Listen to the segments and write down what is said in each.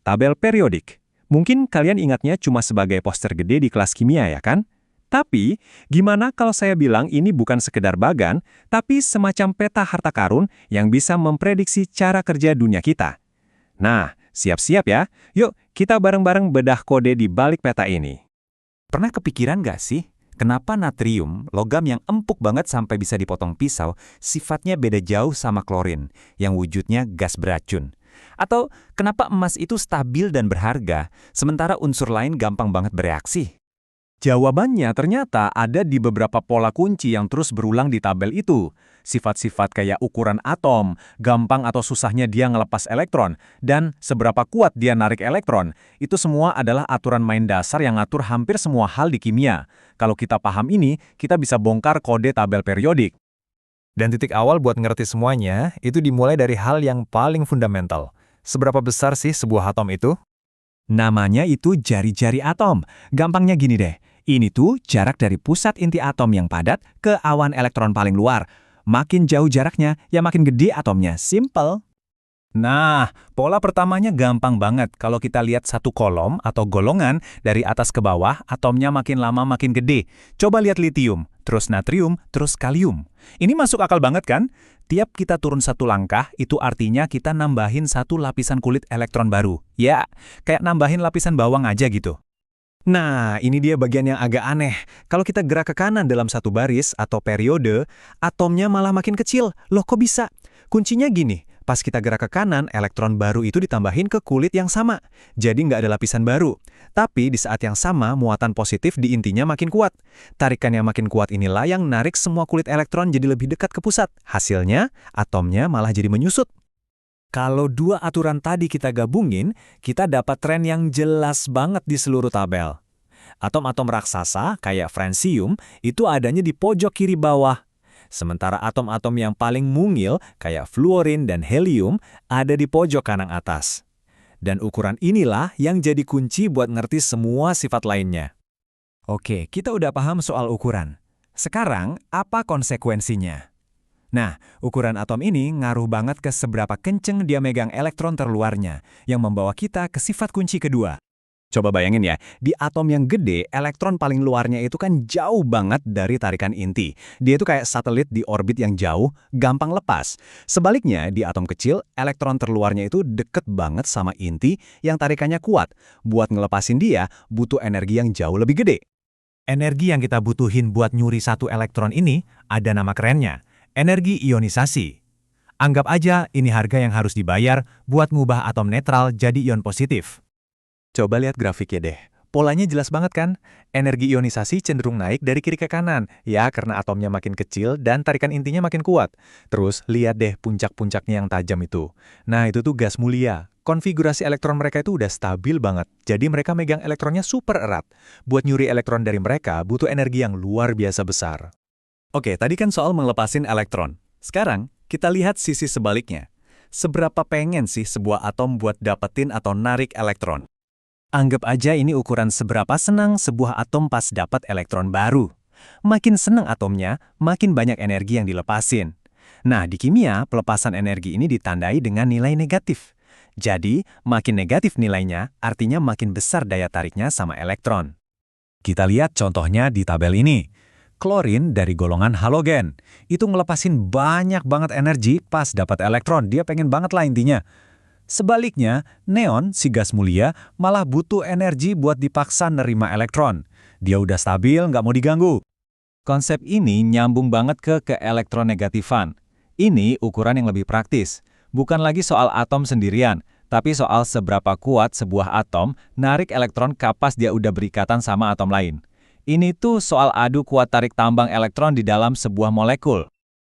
tabel periodik. Mungkin kalian ingatnya cuma sebagai poster gede di kelas kimia ya kan? Tapi, gimana kalau saya bilang ini bukan sekedar bagan, tapi semacam peta harta karun yang bisa memprediksi cara kerja dunia kita? Nah, siap-siap ya. Yuk, kita bareng-bareng bedah kode di balik peta ini. Pernah kepikiran nggak sih, kenapa natrium, logam yang empuk banget sampai bisa dipotong pisau, sifatnya beda jauh sama klorin, yang wujudnya gas beracun? Atau kenapa emas itu stabil dan berharga, sementara unsur lain gampang banget bereaksi? Jawabannya ternyata ada di beberapa pola kunci yang terus berulang di tabel itu. Sifat-sifat kayak ukuran atom, gampang atau susahnya dia ngelepas elektron, dan seberapa kuat dia narik elektron. Itu semua adalah aturan main dasar yang ngatur hampir semua hal di kimia. Kalau kita paham ini, kita bisa bongkar kode tabel periodik. Dan titik awal buat ngerti semuanya, itu dimulai dari hal yang paling fundamental. Seberapa besar sih sebuah atom itu? Namanya itu jari-jari atom. Gampangnya gini deh. Ini tuh jarak dari pusat inti atom yang padat ke awan elektron paling luar. Makin jauh jaraknya, ya makin gede atomnya. Simple. Nah, pola pertamanya gampang banget. Kalau kita lihat satu kolom atau golongan, dari atas ke bawah, atomnya makin lama makin gede. Coba lihat litium, terus natrium, terus kalium. Ini masuk akal banget kan? Tiap kita turun satu langkah, itu artinya kita nambahin satu lapisan kulit elektron baru. Ya, kayak nambahin lapisan bawang aja gitu. Nah, ini dia bagian yang agak aneh. Kalau kita gerak ke kanan dalam satu baris atau periode, atomnya malah makin kecil. Loh, kok bisa? Kuncinya gini, pas kita gerak ke kanan, elektron baru itu ditambahin ke kulit yang sama. Jadi nggak ada lapisan baru. Tapi di saat yang sama, muatan positif di intinya makin kuat. Tarikan yang makin kuat inilah yang narik semua kulit elektron jadi lebih dekat ke pusat. Hasilnya, atomnya malah jadi menyusut. Kalau dua aturan tadi kita gabungin, kita dapat tren yang jelas banget di seluruh tabel. Atom-atom raksasa, kayak francium, itu adanya di pojok kiri bawah. Sementara atom-atom yang paling mungil, kayak fluorin dan helium, ada di pojok kanan atas. Dan ukuran inilah yang jadi kunci buat ngerti semua sifat lainnya. Oke, kita udah paham soal ukuran. Sekarang, apa konsekuensinya? Nah, ukuran atom ini ngaruh banget ke seberapa kenceng dia megang elektron terluarnya, yang membawa kita ke sifat kunci kedua. Coba bayangin ya, di atom yang gede, elektron paling luarnya itu kan jauh banget dari tarikan inti. Dia itu kayak satelit di orbit yang jauh, gampang lepas. Sebaliknya, di atom kecil, elektron terluarnya itu deket banget sama inti yang tarikannya kuat. Buat ngelepasin dia, butuh energi yang jauh lebih gede. Energi yang kita butuhin buat nyuri satu elektron ini, ada nama kerennya. Energi ionisasi. Anggap aja ini harga yang harus dibayar buat ngubah atom netral jadi ion positif. Coba lihat grafiknya deh. Polanya jelas banget kan? Energi ionisasi cenderung naik dari kiri ke kanan. Ya, karena atomnya makin kecil dan tarikan intinya makin kuat. Terus, lihat deh puncak-puncaknya yang tajam itu. Nah, itu tuh gas mulia. Konfigurasi elektron mereka itu udah stabil banget. Jadi mereka megang elektronnya super erat. Buat nyuri elektron dari mereka, butuh energi yang luar biasa besar. Oke, tadi kan soal melepasin elektron. Sekarang, kita lihat sisi sebaliknya. Seberapa pengen sih sebuah atom buat dapetin atau narik elektron? Anggap aja ini ukuran seberapa senang sebuah atom pas dapat elektron baru. Makin senang atomnya, makin banyak energi yang dilepasin. Nah, di kimia, pelepasan energi ini ditandai dengan nilai negatif. Jadi, makin negatif nilainya, artinya makin besar daya tariknya sama elektron. Kita lihat contohnya di tabel ini. Klorin dari golongan halogen. Itu ngelepasin banyak banget energi pas dapat elektron. Dia pengen banget lah intinya. Sebaliknya, neon, si gas mulia, malah butuh energi buat dipaksa nerima elektron. Dia udah stabil, nggak mau diganggu. Konsep ini nyambung banget ke keelektronegatifan. Ini ukuran yang lebih praktis. Bukan lagi soal atom sendirian, tapi soal seberapa kuat sebuah atom narik elektron kapas dia udah berikatan sama atom lain. Ini tuh soal adu kuat tarik tambang elektron di dalam sebuah molekul.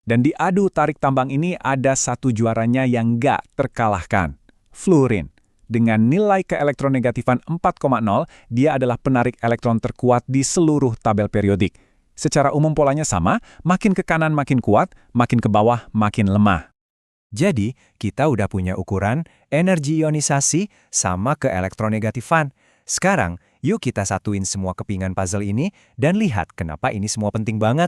Dan di adu tarik tambang ini ada satu juaranya yang nggak terkalahkan. Fluorin. Dengan nilai keelektronegatifan 4,0, dia adalah penarik elektron terkuat di seluruh tabel periodik. Secara umum polanya sama, makin ke kanan makin kuat, makin ke bawah makin lemah. Jadi, kita udah punya ukuran energi ionisasi sama keelektronegatifan. Sekarang, yuk kita satuin semua kepingan puzzle ini dan lihat kenapa ini semua penting banget.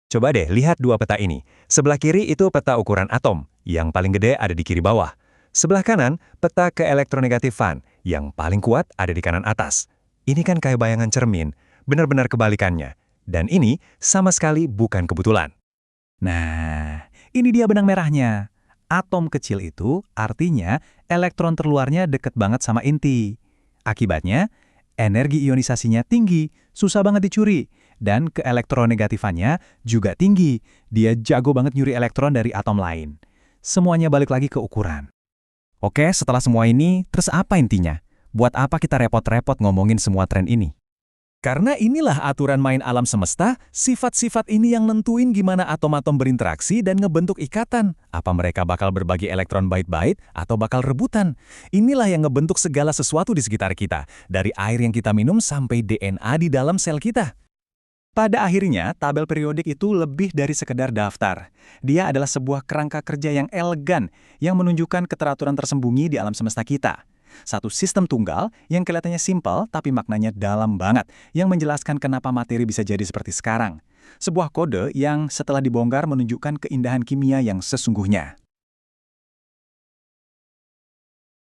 Coba deh lihat dua peta ini. Sebelah kiri itu peta ukuran atom. Yang paling gede ada di kiri bawah. Sebelah kanan, peta keelektronegatifan. Yang paling kuat ada di kanan atas. Ini kan kayak bayangan cermin, benar-benar kebalikannya. Dan ini sama sekali bukan kebetulan. Nah, ini dia benang merahnya. Atom kecil itu artinya elektron terluarnya dekat banget sama inti. Akibatnya, energi ionisasinya tinggi, susah banget dicuri. Dan keelektronegatifannya juga tinggi. Dia jago banget nyuri elektron dari atom lain. Semuanya balik lagi ke ukuran. Oke, setelah semua ini, terus apa intinya? Buat apa kita repot-repot ngomongin semua tren ini? Karena inilah aturan main alam semesta, sifat-sifat ini yang nentuin gimana atom-atom berinteraksi dan ngebentuk ikatan. Apa mereka bakal berbagi elektron bait-bait atau bakal rebutan? Inilah yang ngebentuk segala sesuatu di sekitar kita, dari air yang kita minum sampai DNA di dalam sel kita. Pada akhirnya, tabel periodik itu lebih dari sekedar daftar. Dia adalah sebuah kerangka kerja yang elegan, yang menunjukkan keteraturan tersembunyi di alam semesta kita. Satu sistem tunggal yang kelihatannya simpel tapi maknanya dalam banget, yang menjelaskan kenapa materi bisa jadi seperti sekarang. Sebuah kode yang setelah dibongkar menunjukkan keindahan kimia yang sesungguhnya.